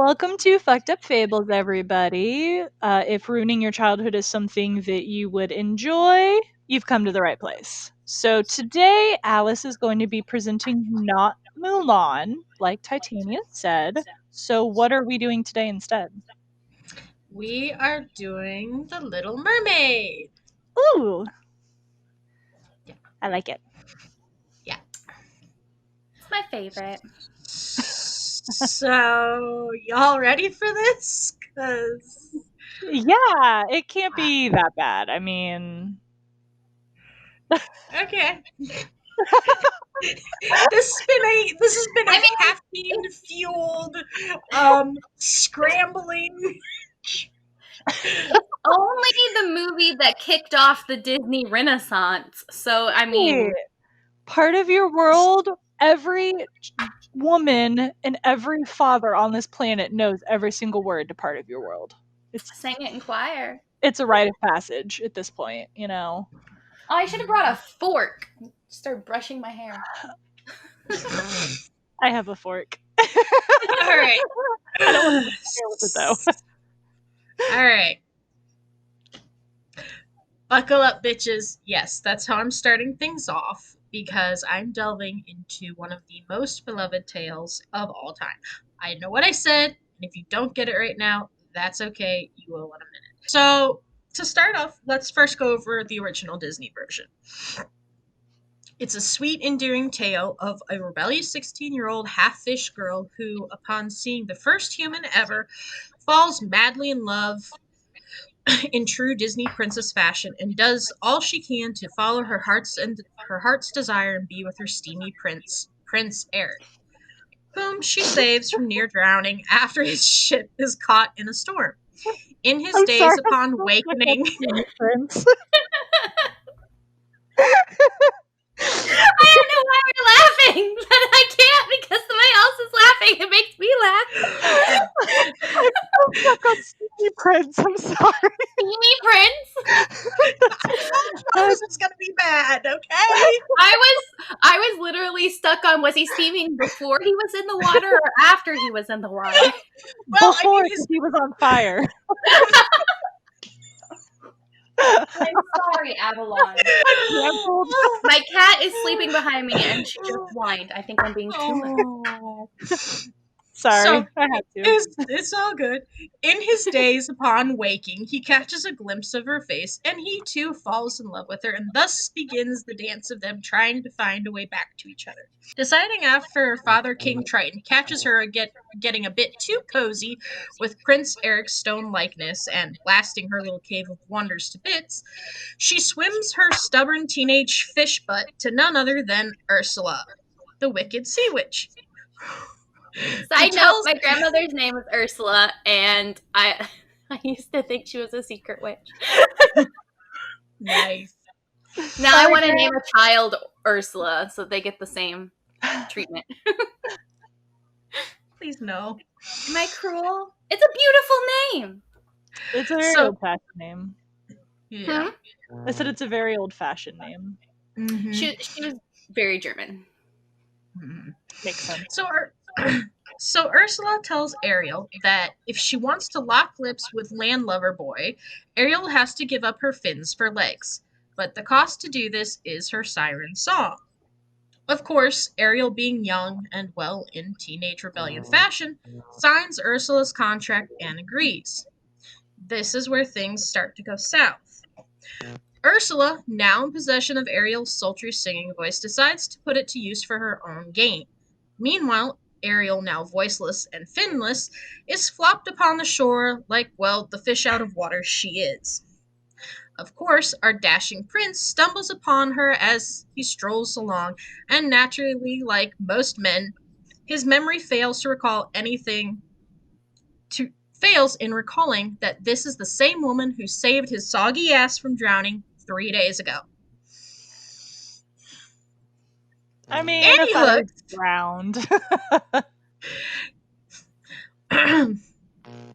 Welcome to Fucked Up Fables, everybody. If ruining your childhood is something that you would enjoy, you've come to the right place. So today, Alice is going to be presenting not Mulan, like Titania said. So what are we doing today instead? We are doing the Little Mermaid. Ooh, Yeah. I like it. Yeah. It's my favorite. So, y'all ready for this? Cause Yeah, it can't be that bad. I mean, okay, this has been a caffeine fueled, scrambling. Only the movie that kicked off the Disney Renaissance. So, I mean, part of your world, every woman and every father on this planet knows every single word to part of your world. sang it in choir. It's a rite of passage at this point, you know. Oh, I should have brought a fork. Start brushing my hair. I have a fork. All right. I don't want to share with it though. All right. Buckle up, bitches. Yes, that's how I'm starting things off because I'm delving into one of the most beloved tales of all time. I know what I said, and if you don't get it right now, that's okay. You will in a minute. So, to start off, let's first go over the original Disney version. It's a sweet, endearing tale of a rebellious 16-year-old half-fish girl who, upon seeing the first human ever, falls madly in love in true Disney princess fashion and does all she can to follow her heart's desire and be with her steamy Prince Eric, whom she saves from near drowning after his ship is caught in a storm. In his I'm days sorry. upon awakening, Prince. I don't know why we're laughing, but I can't because somebody else is laughing. It makes me laugh. I'm stuck on Steamy Prince. I'm sorry. Steamy Prince. I told y'all this was gonna be bad, okay? I was literally stuck on, was he steaming before he was in the water or after he was in the water? Well, I Before mean, he was on fire. I'm sorry, Avalon. Canceled. My cat is sleeping behind me and she just whined. I think I'm being too much. Oh. Sorry, So, I had to. it's all good. In his days upon waking, he catches a glimpse of her face, and he too falls in love with her, and thus begins the dance of them trying to find a way back to each other. Deciding after Father King Triton catches her getting a bit too cozy with Prince Eric's stone likeness and blasting her little cave of wonders to bits, she swims her stubborn teenage fish butt to none other than Ursula, the wicked sea witch. Side note, my grandmother's name was Ursula, and I used to think she was a secret witch. Nice. Now I want to name a child Ursula so they get the same treatment. Please no. Am I cruel? It's a beautiful name. It's a very old-fashioned name. Yeah. I said it's a very old-fashioned name. Mm-hmm. She was very German. Mm-hmm. Makes sense. So Ursula tells Ariel that if she wants to lock lips with Landlover Boy, Ariel has to give up her fins for legs. But the cost to do this is her siren song. Of course, Ariel, being young and well in teenage rebellion fashion, signs Ursula's contract and agrees. This is where things start to go south. Ursula, now in possession of Ariel's sultry singing voice, decides to put it to use for her own gain. Meanwhile, Ariel, now voiceless and finless, is flopped upon the shore like, well, the fish out of water she is. Of course, our dashing prince stumbles upon her as he strolls along, and naturally, like most men, his memory fails in recalling that this is the same woman who saved his soggy ass from drowning 3 days ago. I mean, if I was drowned.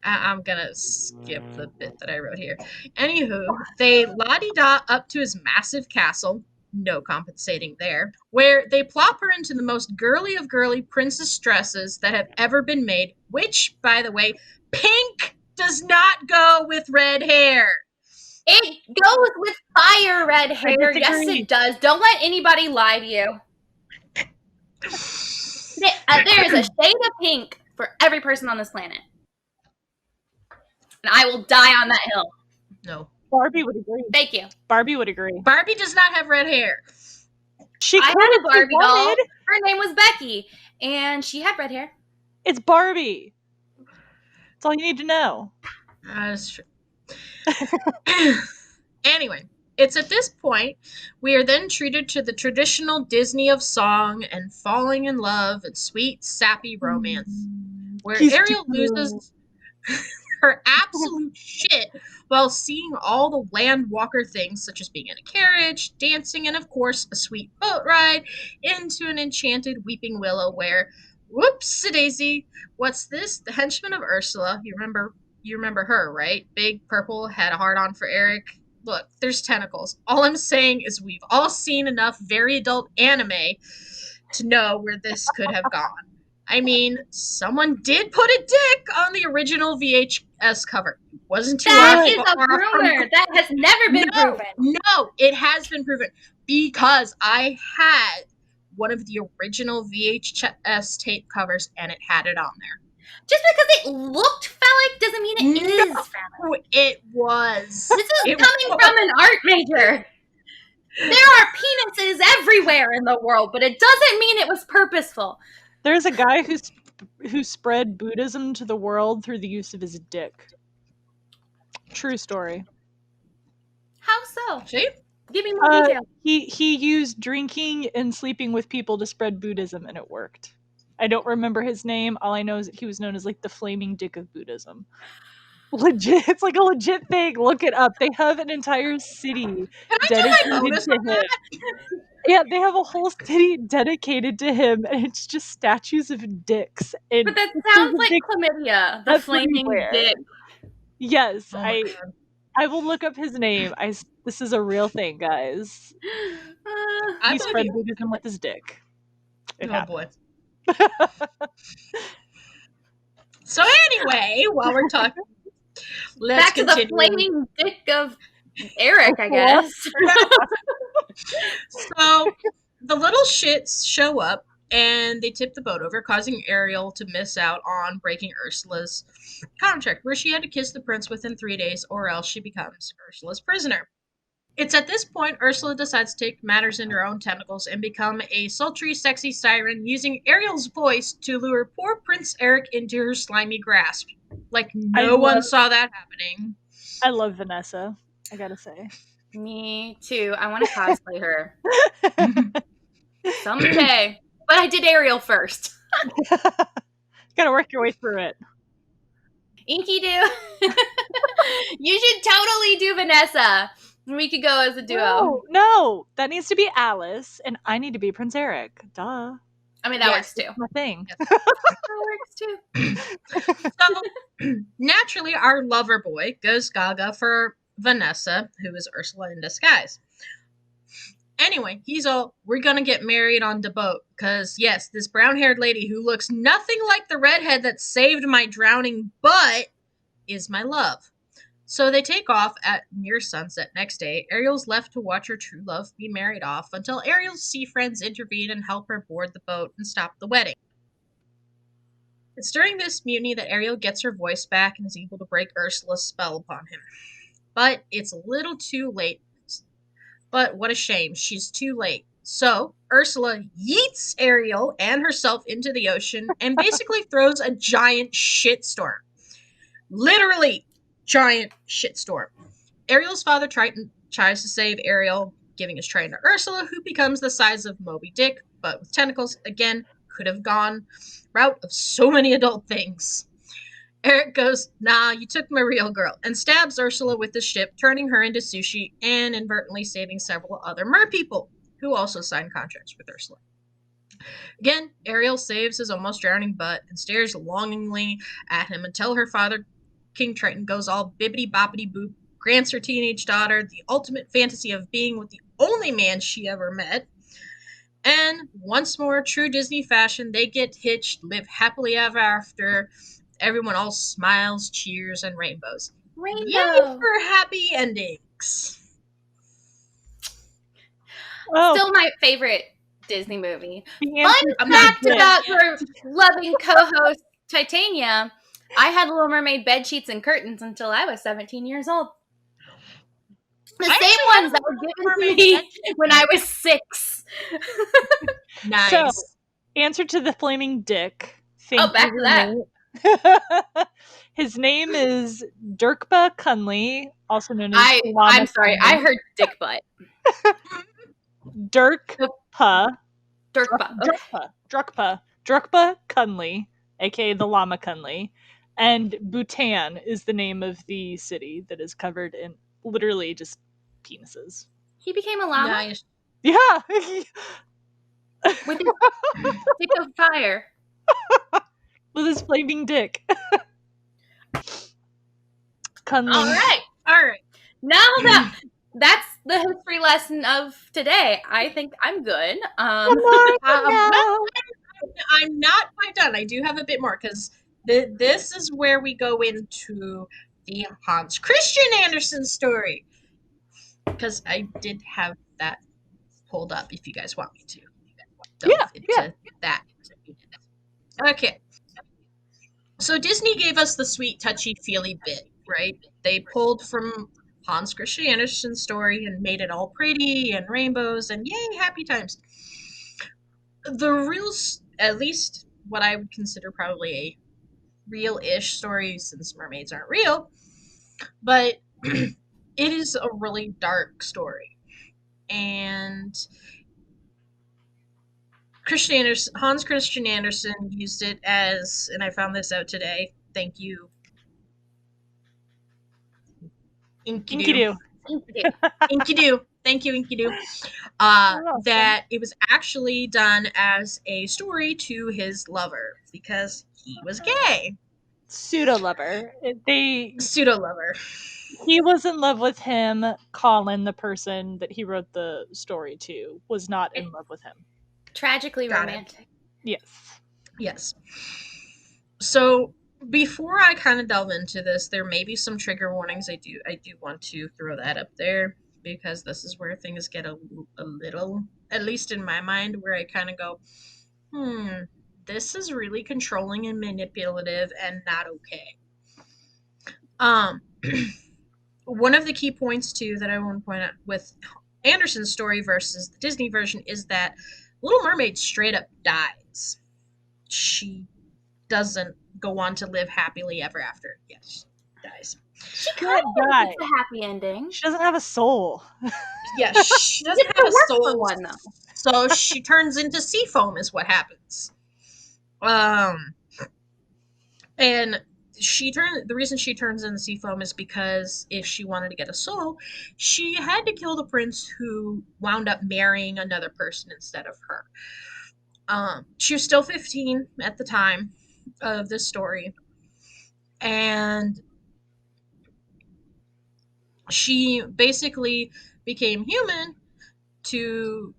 I'm gonna skip the bit that I wrote here. Anywho, they la-di-da up to his massive castle, No compensating there. Where they plop her into the most girly of girly princess dresses that have ever been made, which, by the way, pink does not go with red hair. It goes with fire red I hair. Yes, disagree. it does. Don't let anybody lie to you. There is a shade of pink for every person on this planet. And I will die on that hill. No. Barbie would agree. Thank you. Barbie would agree. Barbie does not have red hair. She I could had a if she Barbie doll. wanted. Her name was Becky, and she had red hair. It's Barbie. That's all you need to know. That's true. Anyway, it's at this point we are then treated to the traditional Disney of song and falling in love and sweet, sappy romance, where Kiss Ariel the loses her absolute shit while seeing all the land walker things, such as being in a carriage, dancing, and of course a sweet boat ride into an enchanted weeping willow where, whoops-a-daisy, what's this? The henchman of Ursula. You remember her, right? Big purple, had a heart on for Eric. Look, there's tentacles. All I'm saying is we've all seen enough very adult anime to know where this could have gone. I mean, someone did put a dick on the original VHS cover. It wasn't too That is far a rumor. That has never been proven. No, it has been proven because I had one of the original VHS tape covers and it had it on there. Just because it looked phallic doesn't mean it is phallic. It was. This is coming from an art major. There are penises everywhere in the world, but it doesn't mean it was purposeful. There's a guy who spread Buddhism to the world through the use of his dick. True story. How so? See? Give me more details. He used drinking and sleeping with people to spread Buddhism, and it worked. I don't remember his name. All I know is that he was known as like the flaming dick of Buddhism. Legit, it's like a legit thing. Look it up. They have an entire city Can I do dedicated my bonus to on him. that? Yeah, they have a whole city dedicated to him, and it's just statues of dicks. And But that sounds like dick chlamydia, the flaming everywhere. dick. Yes, Oh my God. I will look up his name. This is a real thing, guys. I He believe spread you. Buddhism with his dick. It Oh happened. boy. So anyway, while we're talking, let's Back to the continue. flaming dick of Eric, I guess. So the little shits show up and they tip the boat over, causing Ariel to miss out on breaking Ursula's contract, where she had to kiss the prince within 3 days, or else she becomes Ursula's prisoner. It's at this point Ursula decides to take matters in her own tentacles and become a sultry, sexy siren, using Ariel's voice to lure poor Prince Eric into her slimy grasp. Like no one saw that happening. I love Vanessa, I gotta say. Me too. I want to cosplay her someday. But I did Ariel first. Gotta work your way through it. Inky do. You should totally do Vanessa. We could go as a duo. No, that needs to be Alice, and I need to be Prince Eric. Duh. I mean, that works too. That's my thing. That works too. So, naturally, our lover boy goes gaga for Vanessa, who is Ursula in disguise. Anyway, he's all, we're gonna get married on the boat, because, yes, this brown-haired lady who looks nothing like the redhead that saved my drowning butt is my love. So they take off at near sunset next day. Ariel's left to watch her true love be married off until Ariel's sea friends intervene and help her board the boat and stop the wedding. It's during this mutiny that Ariel gets her voice back and is able to break Ursula's spell upon him. But it's a little too late. But what a shame, she's too late. So, Ursula yeets Ariel and herself into the ocean and basically throws a giant shitstorm. Literally, giant shitstorm. Ariel's father Triton tries to save Ariel, giving his Triton to Ursula, who becomes the size of Moby Dick, but with tentacles. Again, could have gone route of so many adult things. Eric goes, nah, you took my real girl, and stabs Ursula with the ship, turning her into sushi and inadvertently saving several other merpeople, who also signed contracts with Ursula. Again, Ariel saves his almost drowning butt and stares longingly at him until her father, King Triton, goes all bibbity boppity boop, grants her teenage daughter the ultimate fantasy of being with the only man she ever met. And once more, true Disney fashion, they get hitched, live happily ever after. Everyone all smiles, cheers, and rainbows. Yay Rainbow. for happy endings. Oh, Still my favorite Disney movie. the Fun answer to I'm not the fact done dick. about yet. your loving co-host Titania: I had Little Mermaid bed sheets and curtains until I was 17 years old. The I same actually have ones a that were Little given to Mermaid bed. me when I was 6. So, Nice. answer to the flaming dick. Oh, Thank back you, to that. roommate. His name is Dirkba Cunley, also known as Llama I'm sorry. I Cunley. heard dick butt. Oh, Dirkpa, Dirk butt. Okay. Drukpa Cunley, aka the Llama Cunley. And Bhutan is the name of the city that is covered in literally just penises. He became a llama Nice. Yeah! with his dick of fire. With his flaming dick. All Cunley. right. All right. Now that's the history lesson of today. I think I'm good. Well, No. I'm not quite done. I do have a bit more because this is where we go into the Hans Christian Andersen story. Because I did have that pulled up if you guys want me to delve Yeah. into that. Okay. So Disney gave us the sweet, touchy, feely bit, right? They pulled from Hans Christian Andersen's story and made it all pretty and rainbows and yay, happy times. The real, at least what I would consider probably a real-ish story, since mermaids aren't real, but it is a really dark story. And Hans Christian Andersen used it as, and I found this out today. Thank you, Inkidu. Enkidu. Inkidu. Thank you, Inkidu. You're welcome. That it was actually done as a story to his lover because he was gay. Pseudo lover. Pseudo lover. He was in love with him. Colin, the person that he wrote the story to, was not in love with him. Tragically Got it. romantic. Yes. Yes. So before I kind of delve into this, there may be some trigger warnings. I do want to throw that up there because this is where things get a little, at least in my mind, where I kind of go, this is really controlling and manipulative and not okay. Um, one of the key points too that I want to point out with Anderson's story versus the Disney version is that Little Mermaid straight up dies. She doesn't go on to live happily ever after. Yes, she dies. She She kind can't of die. gets a happy ending. She doesn't have a soul. Yeah, she She doesn't gets have to a work for soul, one though. so she turns into sea foam is what happens. Um, and the reason she turns into sea foam is because if she wanted to get a soul, she had to kill the prince who wound up marrying another person instead of her. She was still 15 at the time of this story, and she basically became human to,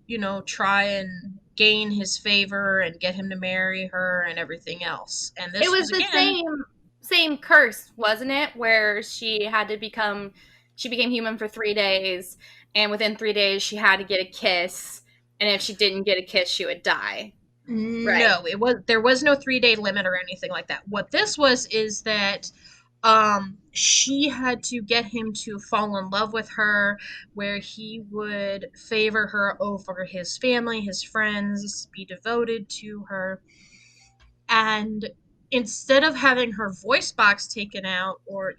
try and gain his favor and get him to marry her and everything else. And It this was was the again, same curse, wasn't it? Where she became human for 3 days, and within 3 days she had to get a kiss, and if she didn't get a kiss, she would die. Right. no, there was no 3-day limit or anything like that. What this was is that she had to get him to fall in love with her, where he would favor her over his family, his friends, be devoted to her. And instead of having her voice box taken out, or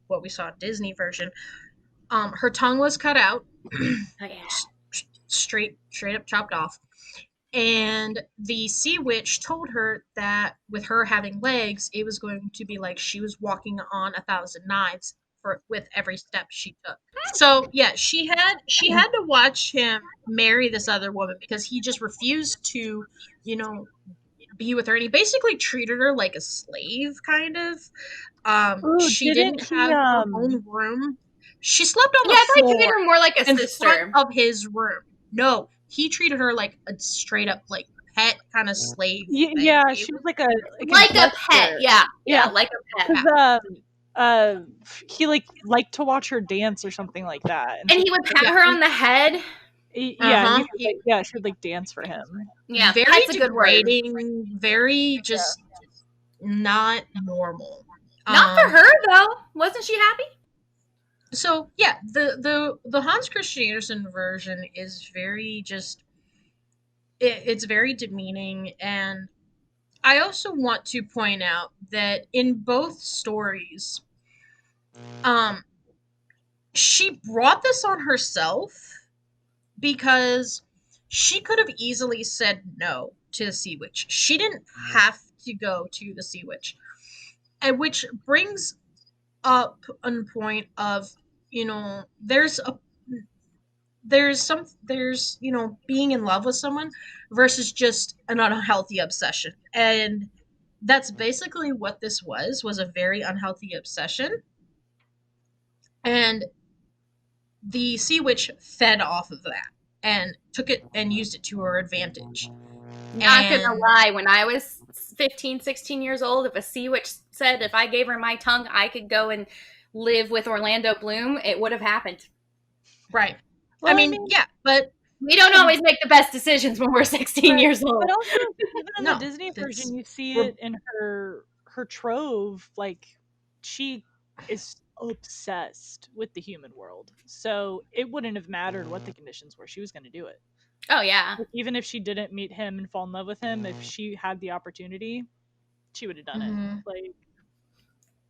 what we saw in Disney version, her tongue was cut out, Oh yeah. straight up chopped off. And the sea witch told her that with her having legs, it was going to be like she was walking on 1,000 knives with every step she took. So yeah, she had to watch him marry this other woman because he just refused to, you know, be with her, and he basically treated her like a slave, kind of. Ooh, She didn't didn't he have her own room. She slept on Yeah, the I thought he treated floor her more like a in front sister. of his room. No, he treated her like a straight up like pet kind of slave thing. Yeah, It she was was like a Like a pet. jester. Yeah, Yeah, yeah, like a pet. because uh, he liked to watch her dance or something like that, and And so he would pat yeah, her on the head. yeah, and uh-huh. He she would like dance for him. Yeah, very pet's a good word. degrading, very Yeah. just not normal. Not for Um her though. Wasn't she happy? so yeah, the Hans Christian Andersen version is very just it's very demeaning, and I also want to point out that in both stories, um, she brought this on herself because she could have easily said no to the Sea Witch. She didn't have to go to the Sea Witch, and which brings up a point of there's being in love with someone versus just an unhealthy obsession, and that's basically what this was a very unhealthy obsession, and the Sea Witch fed off of that and took it and used it to her advantage. Not gonna And lie, when I was 15, 16 years old, if a sea witch said if I gave her my tongue, I could go and live with Orlando Bloom, it would have happened. right, I Well, I mean, mean, yeah, but We don't always make the best decisions when we're 16 right, years but old. also even in the no, Disney version, that's you see we're it in her trove. Like she is obsessed with the human world, so it wouldn't have mattered what the conditions were. She was going to do it. Oh yeah. Like, even if she didn't meet him and fall in love with him, if she had the opportunity, she would have done it. mhm, Like,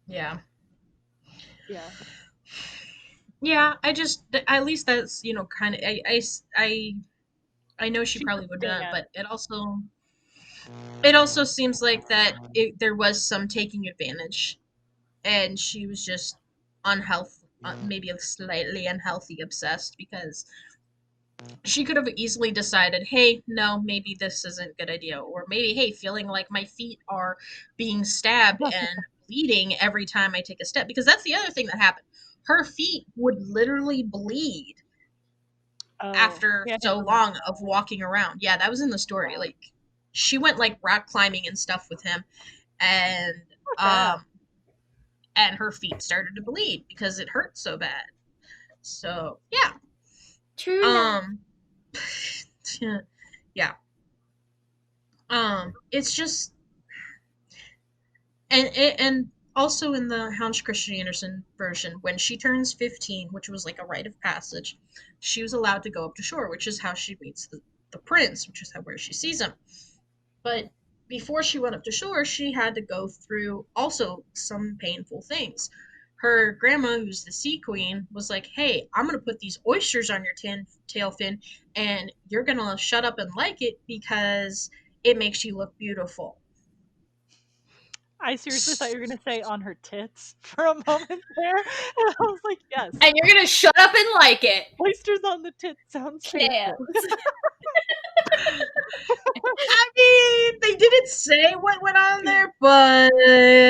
yeah. yeah, Yeah, I just at least that's kind of I know she she's a probably would have done it, fan. but it also seems like that there was some taking advantage, and she was just unhealthy, maybe a slightly unhealthy obsessed, because she could have easily decided, hey, no, maybe this isn't a good idea, or maybe, hey, feeling like my feet are being stabbed and bleeding every time I take a step, because that's the other thing that happened. Her feet would literally bleed Oh, after yeah, I so didn't remember long of walking around. Yeah, that was in the story. that. Like she went like rock climbing and stuff with him, and Not bad. um and her feet started to bleed because it hurt so bad. So yeah. True love. Um yeah. It's just and also in the Hans Christian Andersen version, when she turns 15, which was like a rite of passage, she was allowed to go up to shore, which is how she meets the prince, which is where she sees him. But before she went up to shore, she had to go through also some painful things. Her grandma, who's the sea queen, was like, hey, I'm going to put these oysters on your tail fin, and you're going to shut up and like it because it makes you look beautiful. I seriously thought you were gonna say on her tits for a moment there, and I was like, yes, And you're gonna shut up and like it. oysters on the tits sounds faithful. Clams. I mean, they didn't say what went on there, but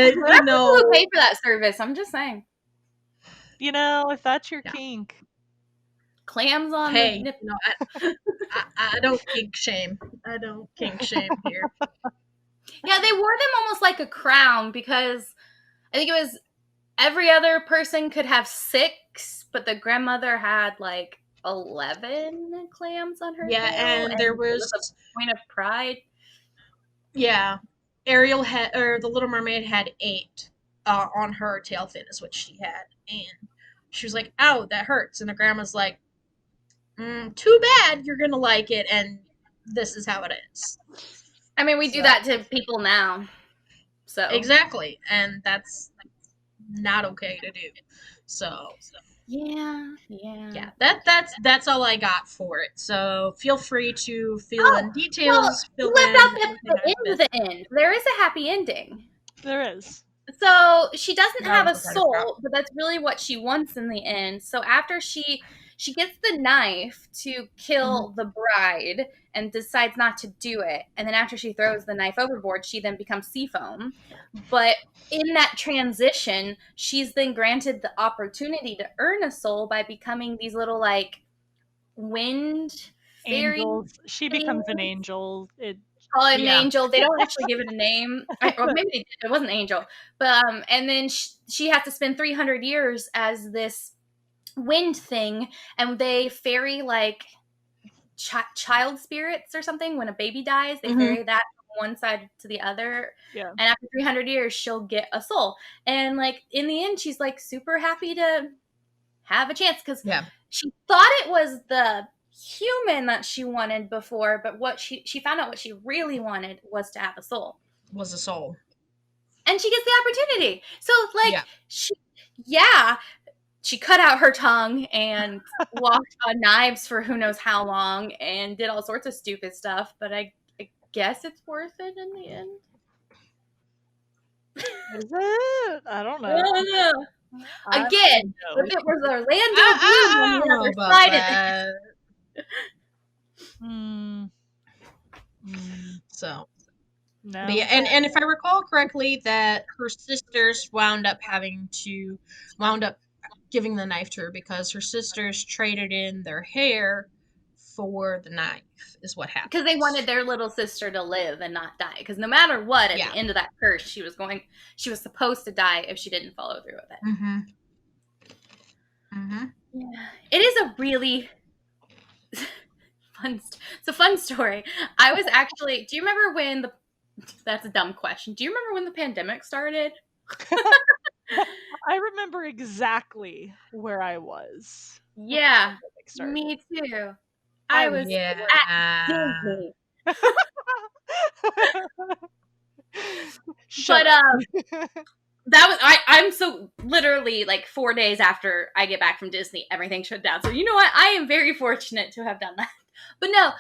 There are people who pay for that service. I'm just saying. If that's your yeah. kink, Clams on the Hey, nip. I don't kink shame. I don't kink shame here. Yeah, they wore them almost like a crown because I think it was every other person could have 6, but the grandmother had like 11 clams on her Yeah, tail, and there and it was a was point of pride. yeah, Ariel had or the Little Mermaid had 8 on her tail fin is what she had, and she was like, "Ow, that hurts," and the grandma's like, "Too bad, you're gonna like it, and this is how it is." I mean, we do So that to people now. So, exactly, and that's not okay to do. So yeah, yeah. yeah, that's all I got for it. So feel free to fill Oh, in well, details, you fill left in out anything I've the missed. end. There is a happy ending. there is. So she doesn't That have was a the part I forgot. soul, but that's really what she wants in the end. So after she gets the knife to Hmm. kill the bride, and decides not to do it. And then after she throws the knife overboard, she then becomes sea foam. But in that transition, she's then granted the opportunity to earn a soul by becoming these little like wind fairy Angels. She things. becomes an angel. It Call it an Yeah. angel. They don't actually give it a name, or maybe they did. It wasn't an angel, but and then she has to spend 300 years as this wind thing, and they ferry like child spirits or something. When a baby dies, they ferry that from one side to the other, yeah. and after 300 years, she'll get a soul. And like in the end, she's like super happy to have a chance because Yeah. she thought it was the human that she wanted before, but what she found out what she really wanted was to have a soul. Was a soul. And she gets the opportunity. So like Yeah. she cut out her tongue and walked on knives for who knows how long and did all sorts of stupid stuff, but I guess it's worth it in the end. Is it? I don't I know. don't know. I Again, don't if know. it was Orlando Bloom I on don't the know other about side of that. Mm, mm, So, no. but yeah, and if I recall correctly, that her sisters wound up giving the knife to her because her sisters traded in their hair for the knife. Is what happened. because they wanted their little sister to live and not die. Because no matter what, at Yeah. the end of that curse, she was supposed to die if she didn't follow through with it. Mm-hmm. Mm-hmm. Yeah, it is a really fun. It's a fun story. I was actually. Do you remember when the? That's a dumb question. Do you remember when the pandemic started? I remember exactly where I was. When the Yeah, pandemic started. me too. I I was was Yeah. at Disney. Shut But up. that was I'm so literally like 4 days after I get back from Disney, everything shut down. So you know what? I am very fortunate to have done that. But no,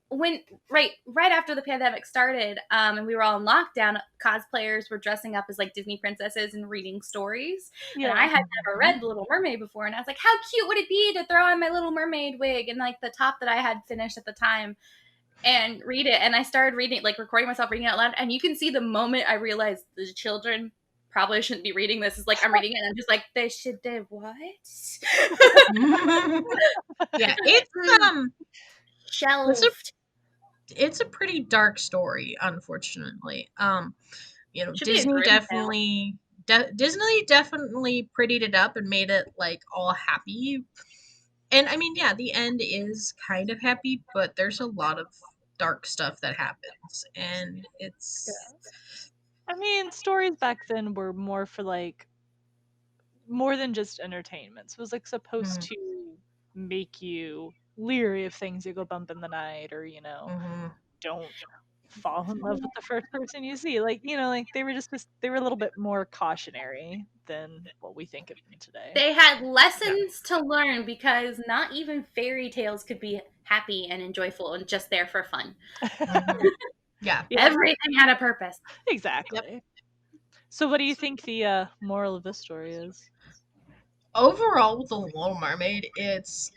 when right after the pandemic started, and we were all in lockdown, cosplayers were dressing up as like Disney princesses and reading stories. And I Yeah. had never read The Little Mermaid before, and I was like, how cute would it be to throw on my Little Mermaid wig and like the top that I had finished at the time and read it. And I started reading, like recording myself reading it out loud. And you can see the moment I realized the children probably shouldn't be reading this. Is like I'm reading it and I'm just like, they what? Yeah. It's Shelved. it's a pretty dark story, unfortunately. Should be a Disney grim tale. definitely prettied it up and made it like all happy. And I mean, yeah, the end is kind of happy, but there's a lot of dark stuff that happens, and it's I mean, stories back then were more for like more than just entertainment. So it was like supposed mm, to make you leery of things you go bump in the night, or mhm. don't fall in love with the first person you see. Like like they were just they were a little bit more cautionary than what we think of them today. They had Yeah. lessons to learn because not even fairy tales could be happy and enjoyable and just there for fun. Mhm. Yeah. Yeah, Everything had a purpose. exactly. Yep. So, what do you think the moral of this story is? Overall, with the Little Mermaid, it's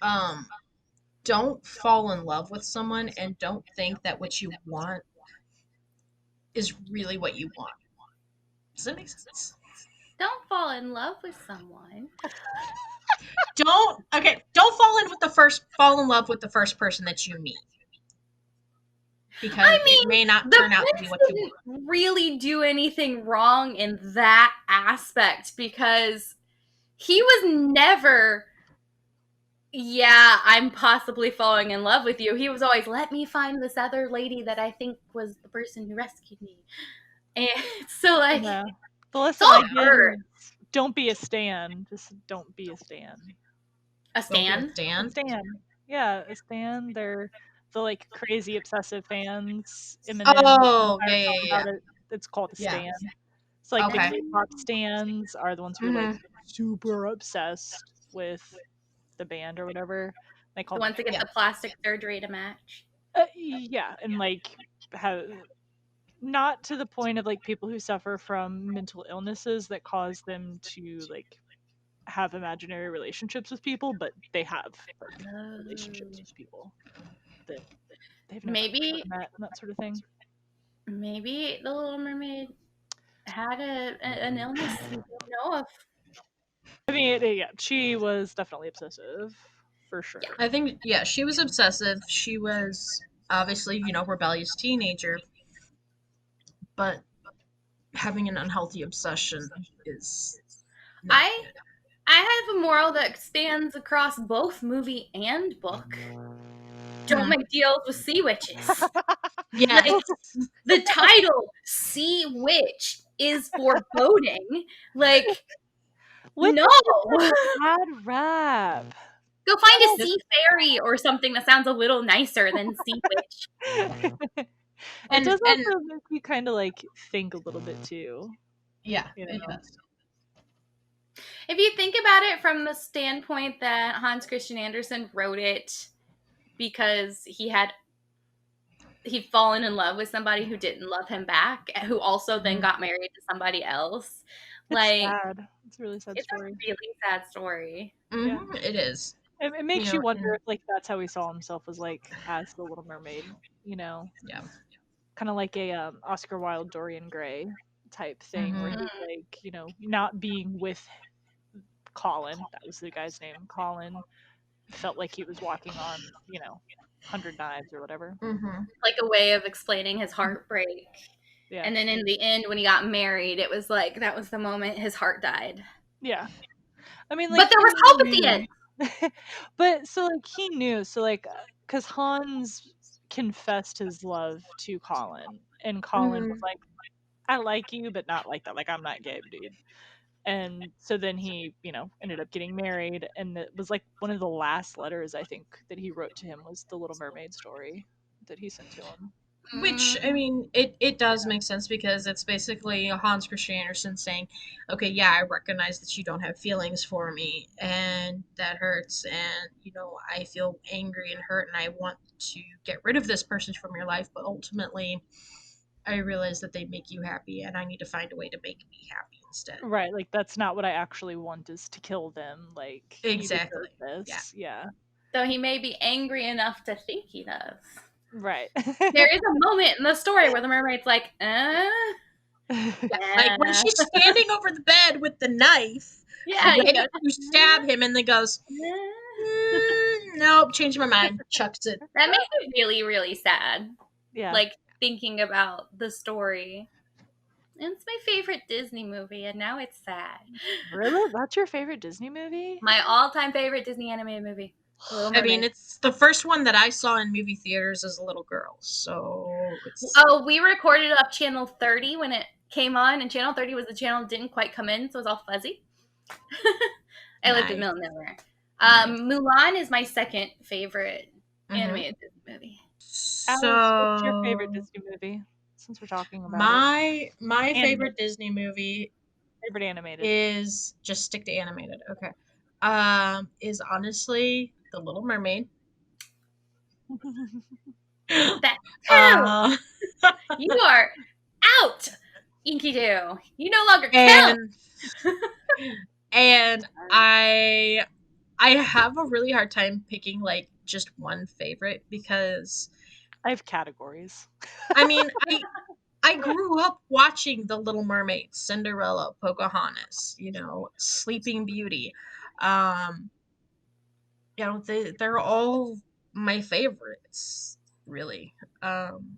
don't fall in love with someone and don't think that what you want is really what you want. Does that make sense? Don't fall in love with someone. Don't fall in love with the first person that you meet. Because I it may mean, not the turn out to be prince what you want. didn't really do anything wrong in that aspect because he was never, yeah, I'm possibly falling in love with you. He was always, let me find this other lady that I think was the person who rescued me. And so, like, Yeah. The it's lesson all I get hurt. is don't be a stan. Just don't be a stan. A Don't be a stan? A stan. stan. Yeah, a stan. They're the like crazy obsessive fans. Eminem has an Oh, yeah, entire yeah, song yeah, about it. It's called a yeah. stan. It's like the Okay. K-pop stans are the ones who are like Hmm. super obsessed with the band or whatever. They The call them ones that get Yeah. the plastic surgery to match. yeah, and like have not to the point of like people who suffer from mental illnesses that cause them to like have imaginary relationships with people, but they have like relationships Oh. with people that they've never Maybe met and that sort of thing. maybe the Little Mermaid had an illness we don't know of. I mean, yeah, she was definitely obsessive, for Yeah. sure. I think, yeah, she was obsessive. She was obviously, rebellious teenager, but having an unhealthy obsession is not I good. I have a moral that spans across both movie and book. Don't Hmm. make deals with sea witches. Like Yes. the title Sea Witch is foreboding. Like, no. Witches get such a bad rap. Go find a It- sea fairy or something that sounds a little nicer than sea witch. It and does and also make you kind of like think a little bit too, yeah, you it know. does. If you think about it from the standpoint that Hans Christian Andersen wrote it because he'd fallen in love with somebody who didn't love him back, who also then Mhm. got married to somebody else. It's Like, sad. It's a really sad it's a story. really sad story. Yeah. It is. It makes you wonder And if like that's how he saw himself as like as the Little Mermaid, you know, yeah. kind of like a Oscar Wilde Dorian Gray type thing where Hmm. he's like, not being with Colin, that was the guy's name, Colin, felt like he was walking on, 100 knives or whatever. Hmm. Like a way of explaining his heartbreak. Yeah. And then in the end, when he got married, it was like that was the moment his heart died. Yeah. I mean, like But there he was hope at the knew. end. But so like he knew. So like cuz Hans confessed his love to Colin and Colin was Hmm. like, I like you but not like that. Like I'm not gay, dude. And so then he, ended up getting married and it was like one of the last letters I think that he wrote to him was the Little Mermaid story that he sent to him. Which, I mean, it does make sense because it's basically Hans Christian Andersen saying, okay, yeah, I recognize that you don't have feelings for me, and that hurts, and, I feel angry and hurt, and I want to get rid of this person from your life, but ultimately, I realize that they make you happy, and I need to find a way to make me happy instead. Right, like that's not what I actually want is to kill them. Like you deserve Exactly. Yeah. this. Yeah. Though he may be angry enough to think he does. Right. There is a moment in the story where the mermaid's like, Yeah, like when she's standing over the bed with the knife, yeah, ready to stab him, and then goes, nope, changed my mind, chucks it. That makes me really, really sad. Yeah. Like thinking about the story. It's my favorite Disney movie, and now it's sad. Really? That's your favorite Disney movie? My all-time favorite Disney animated movie, The Little I mean, Mermaid. it's the first one that I saw in movie theaters as a little girl, so it's. Oh, we recorded up Channel 30 when it came on, and Channel 30 was the channel that didn't quite come in, so it was all fuzzy. I lived in the Nice. middle of nowhere. Nice. Mulan is my second favorite Mhm. animated Disney movie. Alice, what's your favorite So Disney movie? Since we're talking about it. my favorite Animated. Disney movie Favorite animated. is just stick to animated. Okay. Is honestly The Little Mermaid. That's two! uh, You are out, Inky Doo. You no longer count. and and I have a really hard time picking like just one favorite because I have categories. I mean I grew up watching The Little Mermaid, Cinderella, Pocahontas, Sleeping Beauty. Um, they're all my favorites, really. Um,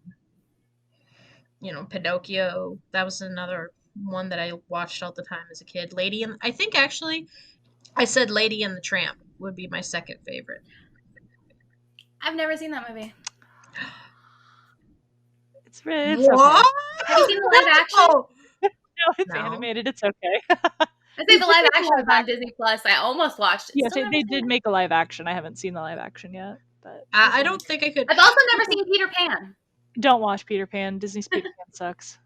Pinocchio, that was another one that I watched all the time as a kid. I think actually I said Lady and the Tramp would be my second favorite. I've never seen that movie. It's okay. What? Have you seen the live action? No. No, it's No. animated. It's okay. I say the live action was on Disney Plus. I almost watched it. Yes, Still never they seen did it. make a live action. I haven't seen the live action yet, but I don't think I could. I've also never seen Peter Pan. don't watch Peter Pan. Disney's Peter Pan sucks.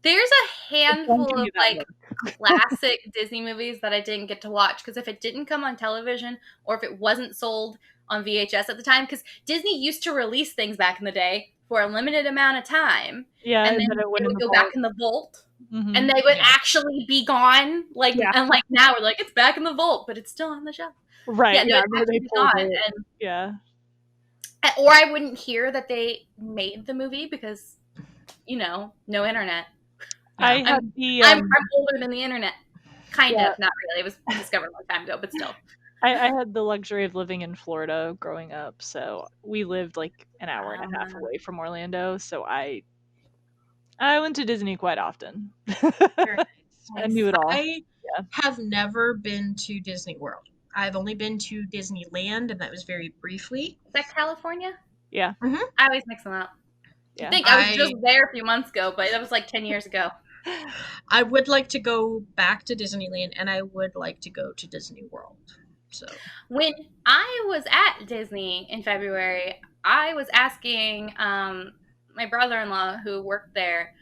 There's a handful Don't of do that like classic Disney movies that I didn't get to watch because if it didn't come on television or if it wasn't sold on VHS at the time, because Disney used to release things back in the day for a limited amount of time, Yeah, and then it went they in would the go back vault. in the vault, Mhm. and they would Yeah. actually be gone. Like Yeah. and like now we're like it's back in the vault, but it's still on the shelf. Right. Yeah, no, Yeah, it's they actually pulled gone. it. And Yeah. Or I wouldn't hear that they made the movie because, no internet. I Yeah. had the I'm older than the internet. Kind yeah, of, not really. It was discovered a long time ago, but still. I had the luxury of living in Florida growing up, so we lived like an hour and a half away from Orlando, so I went to Disney quite often. Very I Nice. knew it all. I Yeah. have never been to Disney World. I've only been to Disneyland, and that was very briefly. Is that California? Yeah. Hmm. I always mix them up. I Yeah. think I was just I there a few months ago, but that was like 10 years ago. I would like to go back to Disneyland, and I would like to go to Disney World. So When I was at Disney in February, I was asking my brother in law who worked there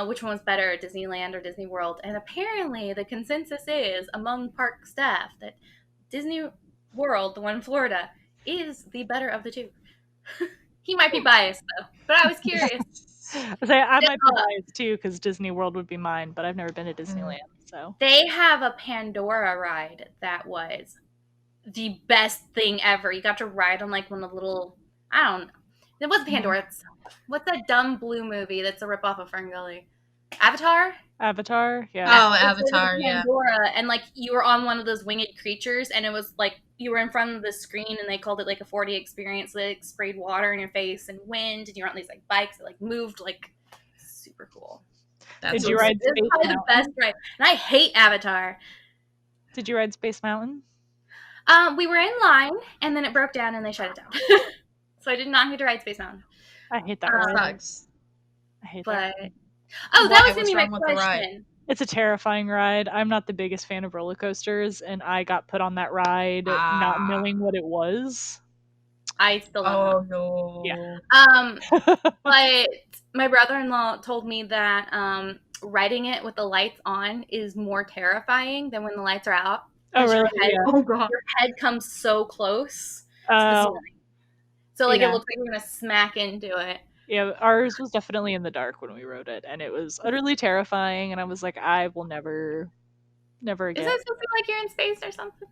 which one was better, Disneyland or Disney World. And apparently, the consensus is among park staff that Disney World, the one in Florida, is the better of the two. He might be biased, though, but I was curious. I might be biased too because Disney World would be mine, but I've never been to Disneyland, so. They have a Pandora ride that was the best thing ever. You got to ride on like one of the little, I don't know. It wasn't Pandora. What's that dumb blue movie that's a ripoff of Ferngully? Avatar? Avatar, yeah. Oh, It's like Avatar, yeah. Pandora, and like you were on one of those winged creatures, and it was like you were in front of the screen, and they called it like a 4D experience. They like, sprayed water in your face and wind, and you were on these like bikes that like moved like super cool. Did That's you ride It was Space probably the best Mountain? ride, and I hate Avatar. Did you ride Space Mountain? We were in line, and then it broke down, and they shut it down. So I did not get to ride Space Mountain. I hate that That ride. sucks. I hate But that ride. oh, that Why? was gonna What's be my wrong with the ride? question. It's a terrifying ride. I'm not the biggest fan of roller coasters, and I got put on that ride not Ah. knowing what it was. I still don't Oh know. Yeah. no. But my brother-in-law told me that riding it with the lights on is more terrifying than when the lights are out. Oh, 'Cause really? Your Yeah. Oh god. head comes so close to the Oh, ceiling. So like it yeah. looks like you're gonna smack into it. Yeah, ours was definitely in the dark when we rode it, and it was utterly terrifying, and I was like, I will never Is again. it supposed to be like you're in space or something?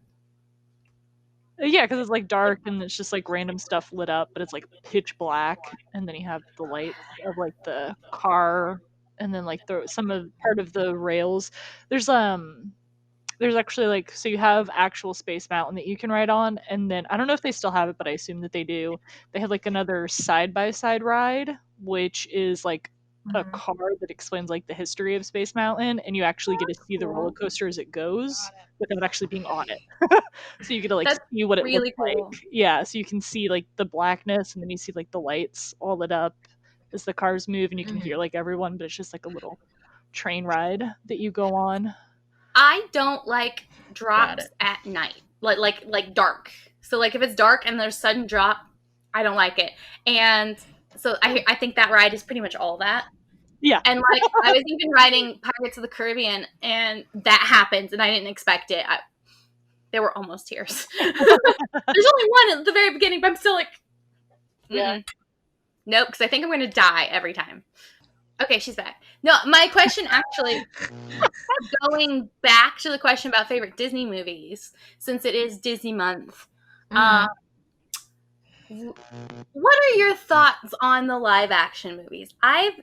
Yeah, because it's like dark and it's just like random stuff lit up, but it's like pitch black, and then you have the lights of like the car, and then like some of part of the rails. There's actually like so you have actual Space Mountain that you can ride on, and then I don't know if they still have it, but I assume that they do. They have like another side by side ride, which is like a Mhm. car that explains like the history of Space Mountain, and you actually get to see the roller Cool. coaster as it goes without actually being on it. So you get to like That's see what it looks really cool. like. Yeah, so you can see like the blackness, and then you see like the lights all lit up as the cars move, and you can Mhm. hear like everyone, but it's just like a little train ride that you go on. I don't like Got drops it. at night, like dark. So like if it's dark and there's sudden drop, I don't like it. And so I think that ride is pretty much all that. Yeah. And like I was even riding Pirates of the Caribbean, and that happens, and I didn't expect it. There were almost tears. There's only one at the very beginning, but I'm still like, Yeah. nope, because I think I'm going to die every time. Okay, she's back. No, my question actually, going back to the question about favorite Disney movies, since it is Disney month. Mhm. What are your thoughts on the live action movies?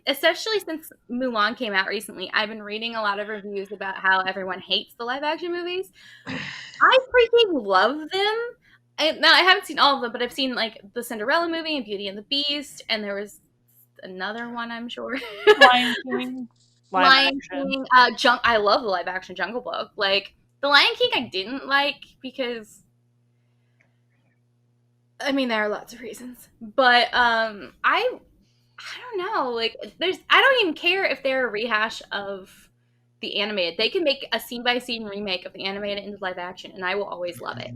Especially since Mulan came out recently, I've been reading a lot of reviews about how everyone hates the live action movies. I freaking love them. Now, I haven't seen all of them, but I've seen like the Cinderella movie and Beauty and the Beast, and there was another one, I'm sure. Lion King. Live Lion action. King. I love the live action Jungle Book. Like, the Lion King I didn't like because I mean, there are lots of reasons, but I don't know. Like, I don't even care if they're a rehash of the animated. They can make a scene by scene remake of the animated into live action, and I will always love it.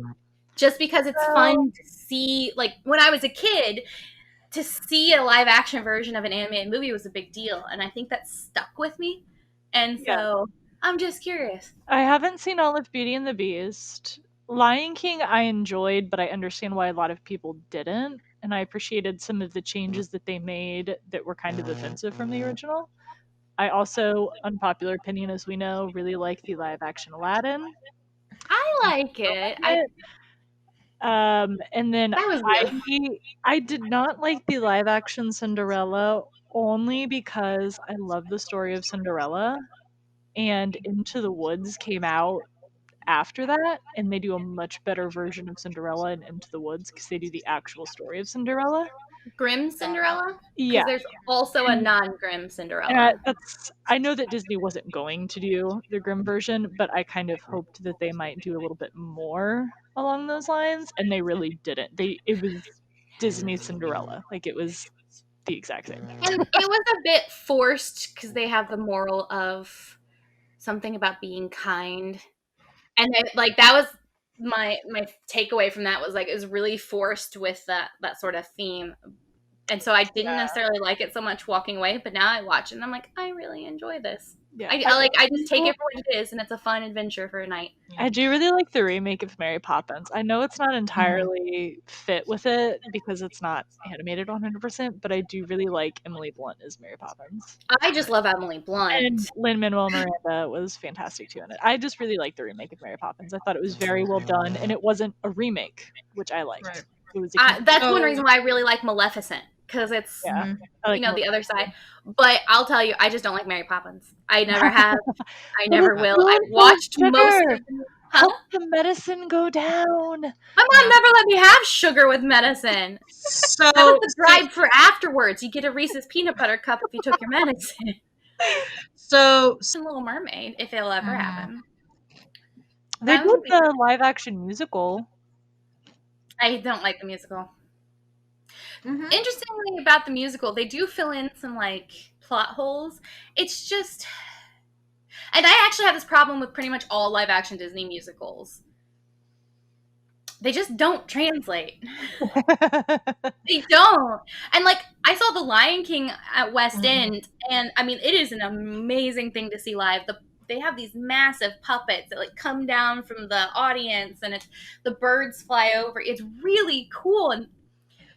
Just because it's fun to see. Like when I was a kid, to see a live action version of an animated movie was a big deal, and I think that stuck with me. And Yeah. so I'm just curious. I haven't seen all of Beauty and the Beast. Lion King I enjoyed, but I understand why a lot of people didn't. And I appreciated some of the changes that they made that were kind of offensive from the original. I also, unpopular opinion as we know, really like the live action Aladdin. I like it. And then That was good. I did not like the live action Cinderella only because I love the story of Cinderella, and Into the Woods came out after that, and they do a much better version of Cinderella in Into the Woods because they do the actual story of Cinderella. Grim Cinderella? Yeah, Because there's also a and non-Grim and Cinderella. I know that Disney wasn't going to do the Grimm version, but I kind of hoped that they might do a little bit more along those lines, and they really didn't. It was Disney Cinderella, like it was the exact same. And it was a bit forced because they have the moral of something about being kind. And like that was my takeaway from that was like it was really forced with that sort of theme. And so I didn't Yeah. necessarily like it so much walking away, but now I watch it and I'm like, I really enjoy this. Yeah, I just take it for what it is, and it's a fun adventure for a night. I do really like the remake of Mary Poppins. I know it's not entirely fit with it because it's not animated 100%, but I do really like Emily Blunt as Mary Poppins. I just love Emily Blunt. And Lin-Manuel Miranda was fantastic too in it. I just really liked the remake of Mary Poppins. I thought it was very well done, and it wasn't a remake, which I liked. Right. It was That's one reason why I really like Maleficent, because it's yeah, I like the other side. But I'll tell you, I just don't like Mary Poppins. I never have. I never will. I watched most of them. Help the medicine go down. My mom never let me have sugar with medicine. So That was the bribe for afterwards. You get a Reese's peanut butter cup if you took your medicine. So Little Mermaid, if it'll ever happen. They That did would be- the live action musical. I don't like the musical. Interestingly about the musical, they do fill in some like plot holes. It's just, and I actually have this problem with pretty much all live action Disney musicals. They just don't translate. They don't. And like I saw The Lion King at West End, and I mean it is an amazing thing to see live. They have these massive puppets that like come down from the audience, and the birds fly over. It's really cool.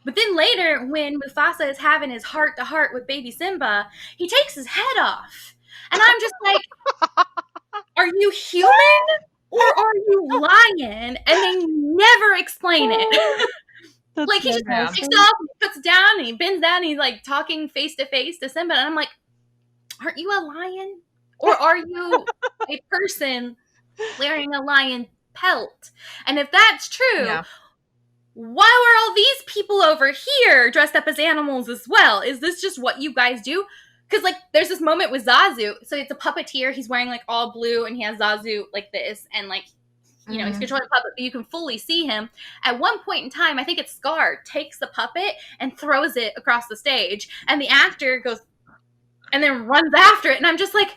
But then later, when Mufasa is having his heart to heart with baby Simba, he takes his head off, and I'm just like, "Are you human or are you lying?" And they never explain it. Like he just takes it off, he puts it down, and he bends down, and he's like talking face to face to Simba, and I'm like, "Aren't you a lion, or are you a person wearing a lion pelt?" And if that's true, why were all these people over here dressed up as animals as well? Is this just what you guys do? Because like there's this moment with Zazu, so it's a puppeteer, he's wearing like all blue, and he has Zazu like this, and like he's controlling the puppet, but you can fully see him. At one point in time, I think it's Scar takes the puppet and throws it across the stage, and the actor goes and then runs after it, and I'm just like,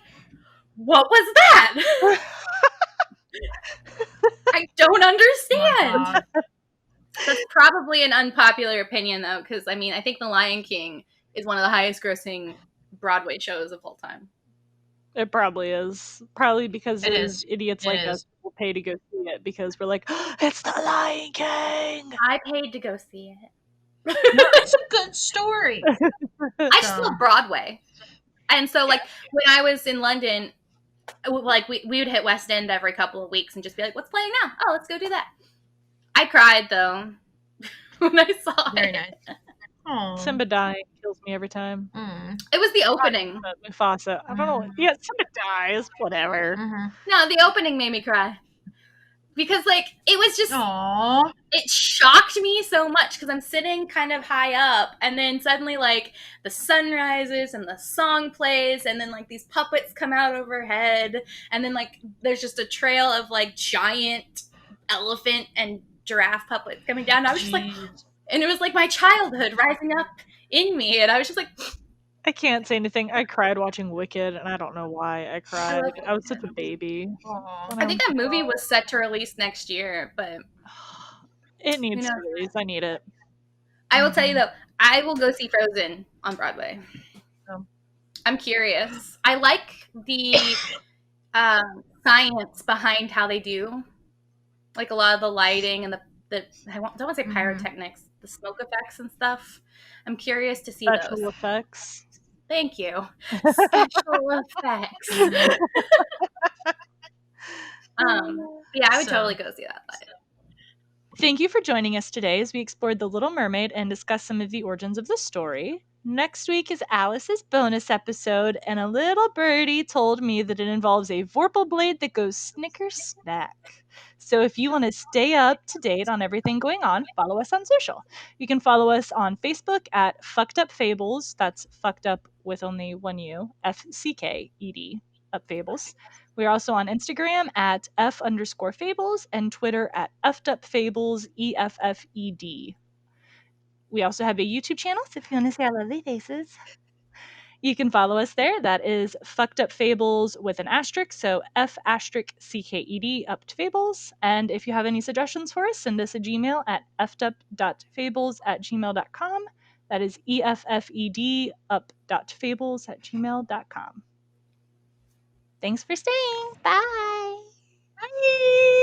what was that? I don't understand. That's probably an unpopular opinion though, because I mean I think The Lion King is one of the highest grossing Broadway shows of all time. It probably is. Probably because It is. idiots like us will pay to go see it because we're like, oh, it's The Lion King. I paid to go see it. It's a good story. I just love Broadway. And so like when I was in London, like we would hit West End every couple of weeks and just be like, what's playing now? Oh, let's go do that. I cried though when I saw Very it. Nice. Aww. Simba dying kills me every time. It was the opening. Mufasa. I don't know. Yeah, Simba dies. Whatever. No, the opening made me cry. Because, like, it was just... Aww. It shocked me so much because I'm sitting kind of high up, and then suddenly, like, the sun rises and the song plays, and then, like, these puppets come out overhead, and then, like, there's just a trail of, like, giant elephant and giraffe puppets coming down. And I was just like... And it was like my childhood rising up in me, and I was just like... I can't say anything. I cried watching Wicked, and I don't know why I cried. I was such a baby. I think that movie was set to release next year, but... It needs to release. I need it. I will tell you, though, I will go see Frozen on Broadway. I'm curious. I like the science behind how they do. Like, a lot of the lighting and the I don't want to say pyrotechnics, the smoke effects and stuff. I'm curious to see Special those. effects. Thank you. Special effects. Yeah, I would totally go see that live. Thank you for joining us today as we explored The Little Mermaid and discussed some of the origins of the story. Next week is Alice's bonus episode, and a little birdie told me that it involves a Vorpal blade that goes snicker snack. So if you want to stay up to date on everything going on, follow us on social. You can follow us on Facebook at Fucked Up Fables. That's fucked up with only one U, FCKED, Up Fables. We're also on Instagram at F_fables and Twitter at FUpFables, EFFED. We also have a YouTube channel, so if you want to see our lovely faces, you can follow us there. That is Fucked Up Fables with an asterisk, so F*CKED up to Fables. And if you have any suggestions for us, send us a Gmail at fdup.fables@gmail.com. That is EFFED up.fables@gmail.com. Thanks for staying. Bye. Bye.